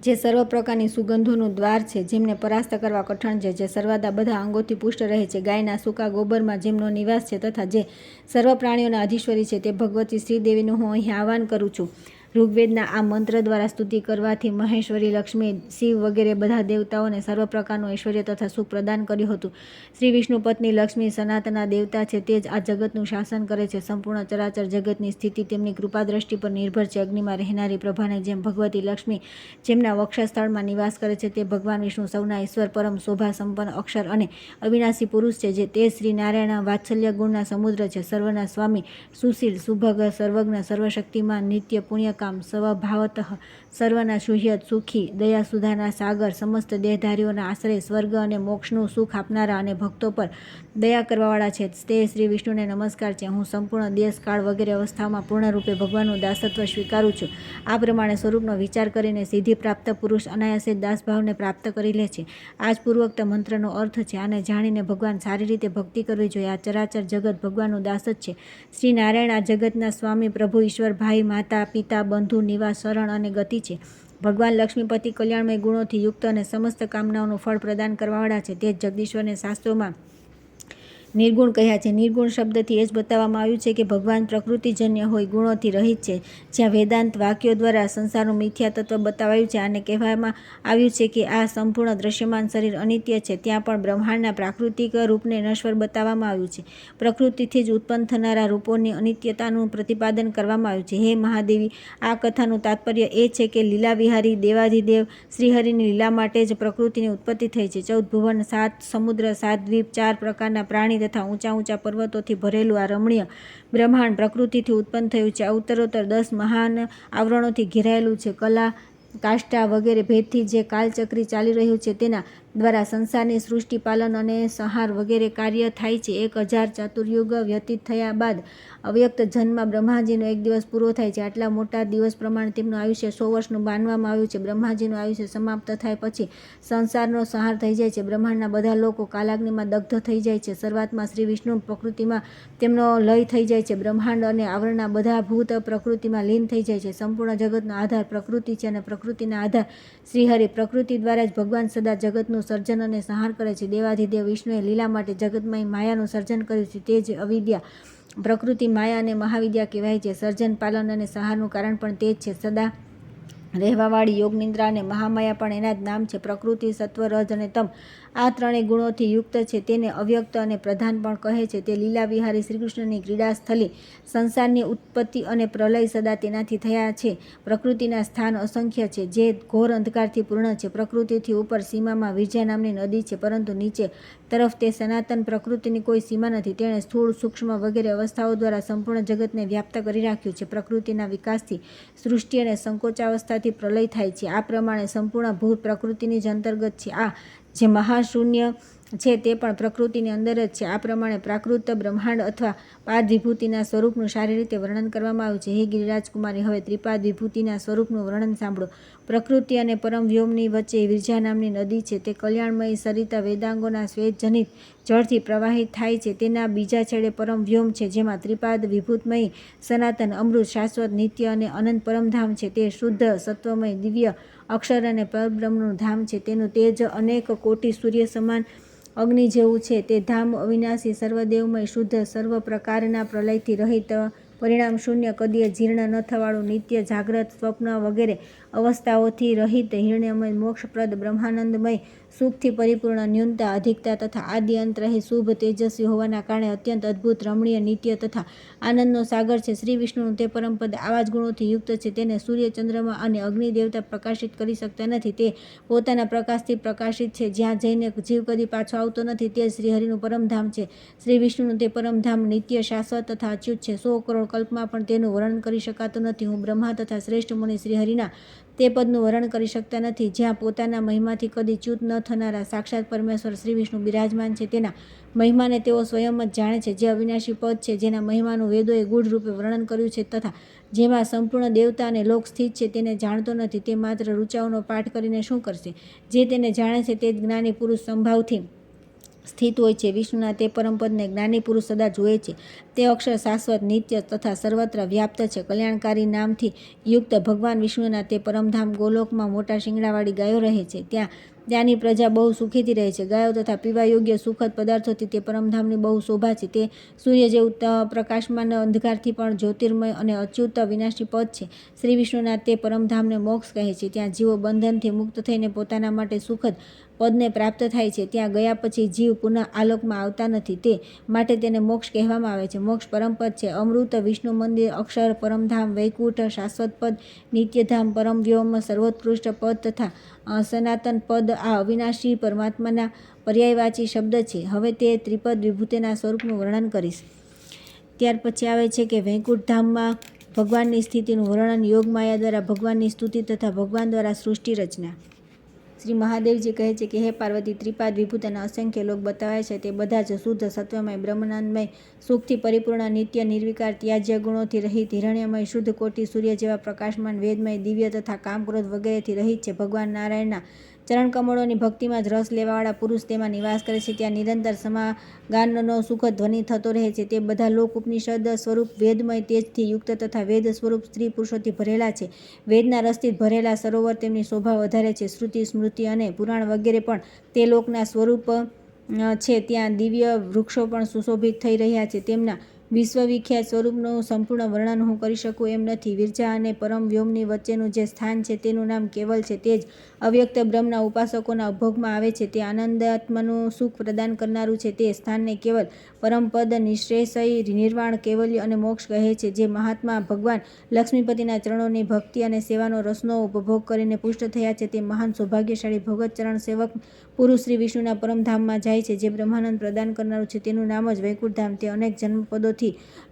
જે સર્વ પ્રકારની સુગંધોનું દ્વાર છે, જેમને પરાસ્ત કરવા કઠણ છે, જે સર્વદા બધા અંગોથી પુષ્ટ રહે છે, ગાયના સૂકા ગોબરમાં જેમનો નિવાસ છે તથા જે સર્વ પ્રાણીઓના અધીશ્વરી છે, તે ભગવતી શ્રીદેવીનું હું અહીં આહ્વાન કરું છું. ઋગ્વેદના આ મંત્ર દ્વારા સ્તુતિ કરવાથી મહેશ્વરી લક્ષ્મી, શિવ વગેરે બધા દેવતાઓને સર્વ પ્રકારનું ઐશ્વર્ય તથા સુખ પ્રદાન કર્યું હતું. શ્રી વિષ્ણુ પત્ની લક્ષ્મી સનાતના દેવતા છે, તે જ આ જગતનું શાસન કરે છે. સંપૂર્ણ ચરાચર જગતની સ્થિતિ તેમની કૃપા દ્રષ્ટિ પર નિર્ભર છે. અગ્નિમાં રહેનારી પ્રભાની જેમ ભગવતી લક્ષ્મી જેમના વક્ષસ્થળમાં નિવાસ કરે છે, તે ભગવાન વિષ્ણુ સૌના ઈશ્વર, પરમ શોભા સંપન્ન, અક્ષર અને અવિનાશી પુરુષ છે, જે તે શ્રી નારાયણ વાત્સલ્ય ગુણના સમુદ્ર છે. સર્વના સ્વામી, સુશીલ, સુભગ, સર્વજ્ઞ, સર્વશક્તિમાન, નિત્ય પુણ્ય કામ, સ્વભાવતઃ સર્વના સુહૃદ, સુખી, દયા સુધાના સાગર, સમસ્ત દેહધારીઓના આશ્રય, સ્વર્ગ અને મોક્ષનું સુખ આપનારા અને ભક્તો પર દયા કરવાવાળા છે, તે શ્રી વિષ્ણુને નમસ્કાર છે. હું સંપૂર્ણ દેશ, કાળ વગેરે અવસ્થાઓમાં પૂર્ણરૂપે ભગવાનનું દાસત્વ સ્વીકારું છું. આ પ્રમાણે સ્વરૂપનો વિચાર કરીને સિદ્ધિ પ્રાપ્ત પુરુષ અનાયાસે દાસભાવને પ્રાપ્ત કરી લે છે. આ જ પૂર્વોક્ત મંત્રનો અર્થ છે. આને જાણીને ભગવાન સારી રીતે ભક્તિ કરવી જોઈએ. આ ચરાચર જગત ભગવાનનું દાસ જ છે. શ્રી નારાયણ આ જગતના સ્વામી, પ્રભુ, ઈશ્વર, ભાઈ, માતા, પિતા, બંધુ, નિવાસ, શરણ અને ગતિ છે. ભગવાન લક્ષ્મીપતિ કલ્યાણમય ગુણોથી યુક્ત અને સમસ્ત કામનાઓનું ફળ પ્રદાન કરવાવાળા છે. તે જ જગદીશ્વરને શાસ્ત્રોમાં નિર્ગુણ કહ્યા છે. નિર્ગુણ શબ્દથી એ જ બતાવવામાં આવ્યું છે કે ભગવાન પ્રકૃતિજન્ય હોય, ગુણોથી રહિત છે. જ્યાં વેદાંત વાક્યો દ્વારા સંસારનું મિથ્યા તત્વ બતાવાયું છે, આને કહેવામાં આવ્યું છે કે આ સંપૂર્ણ દ્રશ્યમાન શરીર અનિત્ય છે, ત્યાં પણ બ્રહ્માંડના પ્રાકૃતિક રૂપને નશ્વર બતાવવામાં આવ્યું છે. પ્રકૃતિથી જ ઉત્પન્ન થનારા રૂપોની અનિત્યતાનું પ્રતિપાદન કરવામાં આવ્યું છે. હે મહાદેવી, આ કથાનું તાત્પર્ય એ છે કે લીલા વિહારી દેવાધિદેવ શ્રીહરિની લીલા માટે જ પ્રકૃતિની ઉત્પત્તિ થઈ છે. 14 ભુવન, 7 સમુદ્ર, 7 દ્વીપ, 4 પ્રકારના પ્રાણી તથા ઊંચા ઊંચા પર્વતોથી ભરેલું આ રમણીય બ્રહ્માંડ પ્રકૃતિથી ઉત્પન્ન થયું છે. આ ઉત્તરોત્તર 10 મહાન આવરણોથી ઘેરાયેલું છે. કલા, કાષ્ઠા વગેરે ભેદથી જે કાલચક્રી ચાલી રહ્યું છે, તેના દ્વારા સંસારની સૃષ્ટિ, પાલન અને સંહાર વગેરે કાર્ય થાય છે. 1000 ચાતુર્યુગ વ્યતીત થયા બાદ અવ્યક્ત જન્મમાં બ્રહ્માજીનો એક દિવસ પૂરો થાય છે. આટલા મોટા દિવસ પ્રમાણે તેમનું આયુષ્ય 100 વર્ષનું માનવામાં આવ્યું છે. બ્રહ્માજીનું આયુષ્ય સમાપ્ત થાય પછી સંસારનો સંહાર થઈ જાય છે. બ્રહ્માંડના બધા લોકો કાલાગ્નિમાં દગ્ધ થઈ જાય છે. શરૂઆતમાં શ્રી વિષ્ણુ પ્રકૃતિમાં તેમનો લય થઈ જાય છે. બ્રહ્માંડ અને આવરણના બધા ભૂત પ્રકૃતિમાં લીન થઈ જાય છે. સંપૂર્ણ જગતનો આધાર પ્રકૃતિ છે અને પ્રકૃતિના આધાર શ્રીહરિ. પ્રકૃતિ દ્વારા જ ભગવાન સદા જગતનું સર્જન અને સંહાર કરે છે. દેવાધિદેવ વિષ્ણુએ લીલા માટે જગતમાં માયાનું સર્જન કર્યું છે. તે જ અવિદ્યા, પ્રકૃતિ, માયા અને મહાવિદ્યા કહેવાય છે. સર્જન, પાલન અને સંહારનું કારણ પણ તે જ છે. સદા રહેવાવાળી યોગ નિદ્રા અને મહામાયા પણ એના જ નામ છે. પ્રકૃતિ, સત્વ, રજ અને તમ આ ત્રણેય ગુણોથી યુક્ત છે. તેને અવ્યક્ત અને પ્રધાન પણ કહે છે. તે લીલા વિહારી શ્રીકૃષ્ણની ક્રીડા સ્થલી. સંસારની ઉત્પત્તિ અને પ્રલય સદા તેનાથી થયા છે. પ્રકૃતિના સ્થાન અસંખ્ય છે, જે ઘોર અંધકારથી પૂર્ણ છે. પ્રકૃતિથી ઉપર સીમામાં વિજયા નામની નદી છે, પરંતુ નીચે તરફ તે સનાતન પ્રકૃતિની કોઈ સીમા નથી. તેણે સ્થૂળ, સૂક્ષ્મ વગેરે અવસ્થાઓ દ્વારા સંપૂર્ણ જગતને વ્યાપ્ત કરી રાખ્યું છે. પ્રકૃતિના વિકાસથી સૃષ્ટિ અને સંકોચાવસ્થાથી પ્રલય થાય છે. આ પ્રમાણે સંપૂર્ણ ભૂત પ્રકૃતિની જ અંતર્ગત છે. આ જે મહાશૂન્ય છે તે પણ પ્રકૃતિની અંદર જ છે. આ પ્રમાણે પ્રાકૃત બ્રહ્માંડ અથવા પાદ વિભૂતિના સ્વરૂપનું સારી રીતે વર્ણન કરવામાં આવ્યું છે. હે ગિરિરાજકુમારી, હવે ત્રિપાદ વિભૂતિના સ્વરૂપનું વર્ણન સાંભળો. પ્રકૃતિ અને પરમ વ્યોમની વચ્ચે વિરજા નામની નદી છે. તે કલ્યાણમયી સરિતા વેદાંગોના શ્વેતજનિત જળથી પ્રવાહિત થાય છે. તેના બીજા છેડે પરમ વ્યોમ છે, જેમાં ત્રિપાદ વિભૂતમયી સનાતન અમૃત શાશ્વત નિત્ય અને અનંત પરમધામ છે. તે શુદ્ધ સત્વમય દિવ્ય અક્ષર અને પરબ્રહ્મનું ધામ છે. તેનું તેજ અનેક કોટી સૂર્ય સમાન અગ્નિ જેવું છે. તે ધામ અવિનાશી, સર્વદેવમય, શુદ્ધ, સર્વ પ્રકારના પ્રલયથી રહિત, પરિણામ શૂન્ય, કદીએ જીર્ણ ન થવાળું, નિત્ય, જાગ્રત, સ્વપ્ન વગેરે અવસ્થાઓથી રહિત, હિરણ્યમય, મોક્ષપ્રદ, બ્રહ્માનંદમય, સુખથી પરિપૂર્ણ, ન્યૂનતા, અધિકતા તથા આદિ અંત રહિત, શુભ, તેજસ્વી હોવાના કારણે અત્યંત અદ્ભુત, રમણીય, નિત્ય તથા આનંદનો સાગર છે. શ્રી વિષ્ણુનું તે પરમપદ આવા જ ગુણોથી યુક્ત છે. તેને સૂર્ય, ચંદ્રમા અને અગ્નિ દેવતા પ્રકાશિત કરી શકતા નથી. તે પોતાના પ્રકાશથી પ્રકાશિત છે. જ્યાં જઈને જીવ કદી પાછો આવતો નથી, તે જ શ્રીહરિનું પરમધામ છે. શ્રી વિષ્ણુનું તે પરમધામ નિત્ય, શાશ્વત તથા અચ્યુત છે. 100 કરોડ કલ્પમાં પણ તેનું વર્ણન કરી શકાતું નથી. હું બ્રહ્મા તથા શ્રેષ્ઠ મુનિ શ્રીહરિના તે પદનું વર્ણન કરી શકતા નથી, જ્યાં પોતાના મહિમાથી કદી ચ્યુત ન થનારા સાક્ષાત પરમેશ્વર શ્રી વિષ્ણુ બિરાજમાન છે. તેના મહિમાને તેઓ સ્વયં જ જાણે છે, જે અવિનાશી પદ છે, જેના મહિમાનું વેદોએ ગૂઢ રૂપે વર્ણન કર્યું છે તથા જેમાં સંપૂર્ણ દેવતા અને લોક સ્થિત છે. તેને જાણતો નથી, તે માત્ર ઋચાઓનો પાઠ કરીને શું કરશે? જે તેને જાણે છે તે જ જ્ઞાની પુરુષ સંભાવથી સ્થિત હોય છે. વિષ્ણુના તે પરમપદને જ્ઞાની પુરુષ સદા જોએ છે. તે અક્ષર શાશ્વત, નિત્ય તથા સર્વત્ર વ્યાપ્ત છે. કલ્યાણકારી નામથી યુક્ત ભગવાન વિષ્ણુના તે પરમધામ ગોલોકમાં મોટા શિંગડાવાળી ગાયો રહે છે. ત્યાંની પ્રજા બહુ સુખીથી રહે છે. ગાયો તથા પીવા યોગ્ય સુખદ પદાર્થોથી તે પરમધામની બહુ શોભા છે. તે સૂર્ય જેવું પ્રકાશમાન, અંધકારથી પણ જ્યોતિર્મય અને અચ્યુત વિનાશી પદ છે. શ્રી વિષ્ણુના તે પરમધામને મોક્ષ કહે છે. ત્યાં જીવો બંધનથી મુક્ત થઈને પોતાના માટે સુખદ પદને પ્રાપ્ત થાય છે. ત્યાં ગયા પછી જીવ પુનઃ આલોકમાં આવતા નથી, તે માટે તેને મોક્ષ કહેવામાં આવે છે. મોક્ષ પરમપદ છે. અમૃત, વિષ્ણુ મંદિર, અક્ષર, પરમધામ, વૈકુંઠ, શાશ્વત પદ, નિત્યધામ, પરમ વ્યોમ, સર્વોત્કૃષ્ટ પદ તથા સનાતન પદ આ અવિનાશી પરમાત્માના પર્યાયવાચી શબ્દ છે. હવે તે ત્રિપદ વિભૂતિના સ્વરૂપનું વર્ણન કરીશ. ત્યાર પછી આવે છે કે વૈકુંઠ ધામમાં ભગવાનની સ્થિતિનું વર્ણન, યોગમાયા દ્વારા ભગવાનની સ્તુતિ તથા ભગવાન દ્વારા સૃષ્ટિ રચના. શ્રી મહાદેવજી કહે છે કે હે પાર્વતી, ત્રિપાદ વિભૂતિના અસંખ્ય લોક બતાવ્યા છે. તે બધા જ શુદ્ધ, સત્વમય, બ્રહ્માનંદમય, સુખથી પરિપૂર્ણ, નિત્ય, નિર્વિકાર, ત્યાજ્ય ગુણોથી રહિત, હિરણ્યમય, શુદ્ધ કોટી સૂર્ય જેવા પ્રકાશમાન, વેદમય, દિવ્ય તથા કામ, ક્રોધ વગેરેથી રહિત છે. ભગવાન નારાયણના ચરણકમળોની ભક્તિમાં જ રસ લેવાવાળા પુરુષ તેમાં નિવાસ કરે છે. ત્યાં નિરંતર સમાગાનનો સુખદ ધ્વનિ થતો રહે છે. તે બધા લોક ઉપનિષદ સ્વરૂપ વેદમય તેજથી યુક્ત તથા વેદ સ્વરૂપ સ્ત્રી પુરુષોથી ભરેલા છે. વેદના રસથી ભરેલા સરોવર તેમની શોભા વધારે છે. શ્રુતિ, સ્મૃતિ અને પુરાણ વગેરે પણ તે લોકના સ્વરૂપ છે. ત્યાં દિવ્ય વૃક્ષો પણ સુશોભિત થઈ રહ્યા છે. તેમના વિશ્વવિખ્યાત સ્વરૂપનું સંપૂર્ણ વર્ણન હું કરી શકું એમ નથી. વિરજા અને પરમ વ્યોમની વચ્ચેનું જે સ્થાન છે તેનું નામ કેવલ છે. તે જ અવ્યક્ત બ્રહ્મના ઉપાસકોના ઉપભોગમાં આવે છે. તે આનંદાત્માનું સુખ પ્રદાન કરનારું છે. તે સ્થાનને કેવલ, પરમપદ, નિશ્રેષય, નિર્વાણ, કૈવલ્ય અને મોક્ષ કહે છે. જે મહાત્મા ભગવાન લક્ષ્મીપતિના ચરણોની ભક્તિ અને સેવાનો રસનો ઉપભોગ કરીને પુષ્ટ થયા છે, તે મહાન સૌભાગ્યશાળી ભગત ચરણ સેવક પુરુષ શ્રી વિષ્ણુના પરમધામમાં જાય છે. જે બ્રહ્માનંદ પ્રદાન કરનારું છે તેનું નામ જ વૈકુંઠ ધામ. તે અનેક જન્મપદોથી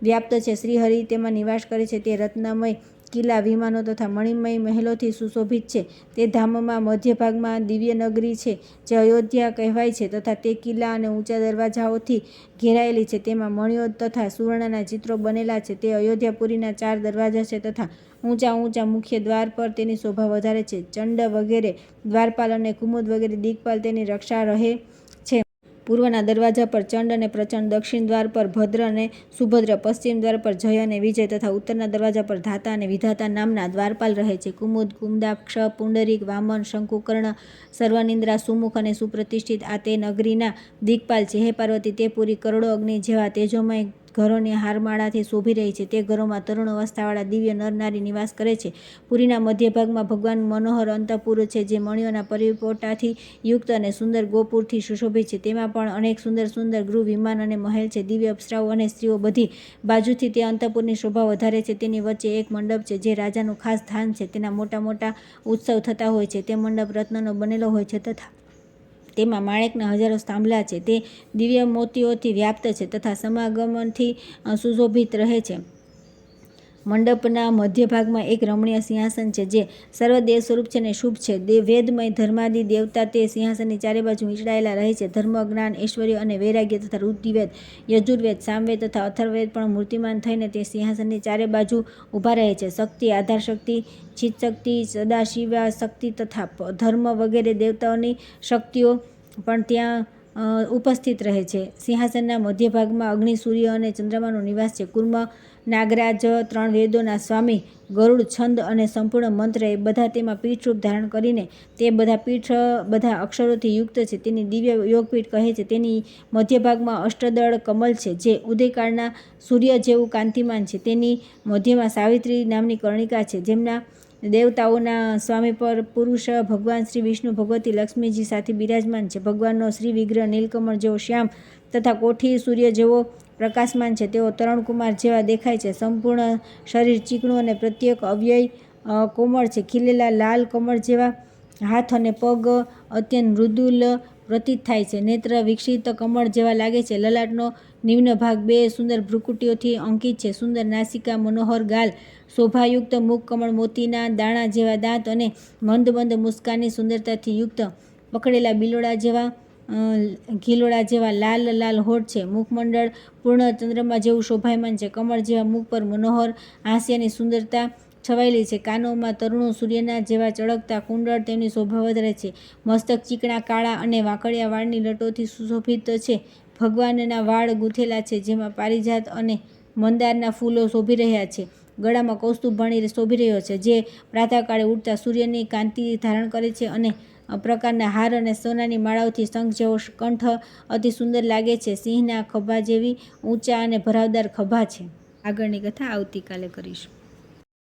વ્યાપ્ત છે. શ્રીહરિ તેમાં નિવાસ કરે છે. તે રત્નમય કિલ્લા, વિમાનો તથા મણિમય મહેલોથી સુશોભિત છે. તે ધામમાં મધ્ય ભાગમાં દિવ્ય નગરી છે, જે અયોધ્યા કહેવાય છે તથા તે કિલ્લા અને ઊંચા દરવાજાઓથી ઘેરાયેલી છે. તેમાં મણિઓ તથા સુવર્ણના ચિત્રો બનેલા છે. તે અયોધ્યાપુરીના 4 દરવાજા છે તથા ઊંચા ઊંચા મુખ્ય દ્વાર પર તેની શોભા વધારે છે. ચંડ વગેરે દ્વારપાલ અને કુમુદ વગેરે દિગ્પાલ તેની રક્ષા રહે છે. પૂર્વના દરવાજા પર ચંડ અને પ્રચંડ, દક્ષિણ દ્વાર પર ભદ્ર અને સુભદ્ર, પશ્ચિમ દ્વાર પર જય અને વિજય તથા ઉત્તરના દરવાજા પર ધાતા અને વિધાતા નામના દ્વારપાલ રહે છે. કુમુદ, કુમદાક્ષ, પુંડરીક, વામન, શંકુકર્ણ, સર્વનિંદ્રા, સુમુખ અને સુપ્રતિષ્ઠિત આ તે નગરીના દિગ્પાલ છે. હે પાર્વતી, તે પુરી કરોડો અગ્નિ જેવા તેજોમય ઘરોની હારમાળાથી શોભી રહી છે. તે ઘરોમાં તરુણ અવસ્થાવાળા દિવ્ય નર નારી નિવાસ કરે છે. પુરીના મધ્ય ભાગમાં ભગવાન મનોહર અંતઃપુર છે, જે મણિઓના પરિપોટાથી યુક્ત અને સુંદર ગોપુરથી સુશોભિત છે. તેમાં પણ અનેક સુંદર સુંદર ગૃહ, વિમાન અને મહેલ છે. દિવ્ય અપ્સરાઓ અને સ્ત્રીઓ બધી બાજુથી તે અંતઃપુરની શોભા વધારે છે. તેની વચ્ચે એક મંડપ છે, જે રાજાનું ખાસ સ્થાન છે. તેના મોટા મોટા ઉત્સવ થતા હોય છે. તે મંડપ રત્નનો બનેલો હોય છે તથા તેમાં માણેકના હજારો થાંભલા છે. તે દિવ્ય મોતીઓથી વ્યાપ્ત છે તથા સમાગમનથી સુશોભિત રહે છે. મંડપના મધ્ય ભાગમાં એક રમણીય સિંહાસન છે જે સર્વદેવ સ્વરૂપ છે અને શુભ છે. વેદમય ધર્માદિ દેવતા તે સિંહાસનની ચારે બાજુ વીંટળાયેલા રહે છે. ધર્મ, જ્ઞાન, ઐશ્વર્ય અને વૈરાગ્ય તથા ઋદ્ધિવેદ, યજુર્વેદ, સામવેદ તથા અથર્વવેદ પણ મૂર્તિમાન થઈને તે સિંહાસનની ચારે બાજુ ઊભા રહે છે. શક્તિ, આધાર શક્તિ, ચિત્શક્તિ, સદાશિવા શક્તિ તથા ધર્મ વગેરે દેવતાઓની શક્તિઓ પણ ત્યાં ઉપસ્થિત રહે છે. સિંહાસનના મધ્ય ભાગમાં અગ્નિ, સૂર્ય અને ચંદ્રમાનો નિવાસ છે. કુર્મ, નાગરાજ, 3 વેદોના સ્વામી, ગરુડ, છંદ અને સંપૂર્ણ મંત્ર એ બધા તેમાં પીઠરૂપ ધારણ કરીને તે બધા પીઠ બધા અક્ષરોથી યુક્ત છે. તેની દિવ્ય યોગપીઠ કહે છે. તેની મધ્ય ભાગમાં અષ્ટદળ કમલ છે જે ઉદયકાળના સૂર્ય જેવું કાંતિમાન છે. તેની મધ્યમાં સાવિત્રી નામની કર્ણિકા છે જેમના દેવતાઓના સ્વામી પર પુરુષ ભગવાન શ્રી વિષ્ણુ ભગવતી લક્ષ્મીજી સાથે બિરાજમાન છે. ભગવાનનો શ્રી વિગ્રહ નીલકમળ જેવો શ્યામ તથા કોઠી સૂર્ય જેવો પ્રકાશમાન છે. તેઓ તરણકુમાર જેવા દેખાય છે. સંપૂર્ણ શરીર ચીકણું અને પ્રત્યેક અવયવ કોમળ છે. ખીલેલા લાલ કમળ જેવા હાથ અને પગ અત્યંત મૃદુલ પ્રતીત થાય છે. નેત્ર વિકસિત કમળ જેવા લાગે છે. લલાટનો નિમ્ન ભાગ 2 સુંદર ભ્રુકુટીઓથી અંકિત છે. સુંદર નાસિકા, મનોહર ગાલ, શોભાયુક્ત મુખ, કમળ મોતીના દાણા જેવા દાંત અને મંદ મંદ મુસ્કાનની સુંદરતાથી યુક્ત પકડેલા ગિલોડા જેવા લાલ લાલ હોઠ છે. મુખમંડળ પૂર્ણ ચંદ્રમા જેવું શોભાયમાન છે. કમળ જેવા મુખ પર મનોહર હાસ્યની સુંદરતા છવાયેલી છે. કાનોમાં તરુણો સૂર્યના જેવા ચળકતા કુંડળ તેમની શોભા વધારે છે. મસ્તક ચીકણા કાળા અને વાંકડિયા વાળની લટોથી સુશોભિત છે. ભગવાનના વાળ ગૂંથેલા છે જેમાં પારિજાત અને મંદારના ફૂલો શોભી રહ્યા છે. ગળામાં કૌસ્તુભ મણિ શોભી રહ્યો છે જે પ્રાતઃકાળે ઉઠતા સૂર્યની કાંતિ ધારણ કરે છે. અને પ્રકારના હાર અને સોનાની માળાઓથી શંખ જેવો કંઠ અતિ સુંદર લાગે છે. સિંહના ખભા જેવી ઊંચા અને ભરાવદાર ખભા છે. આગળની કથા આવતીકાલે કરીશું.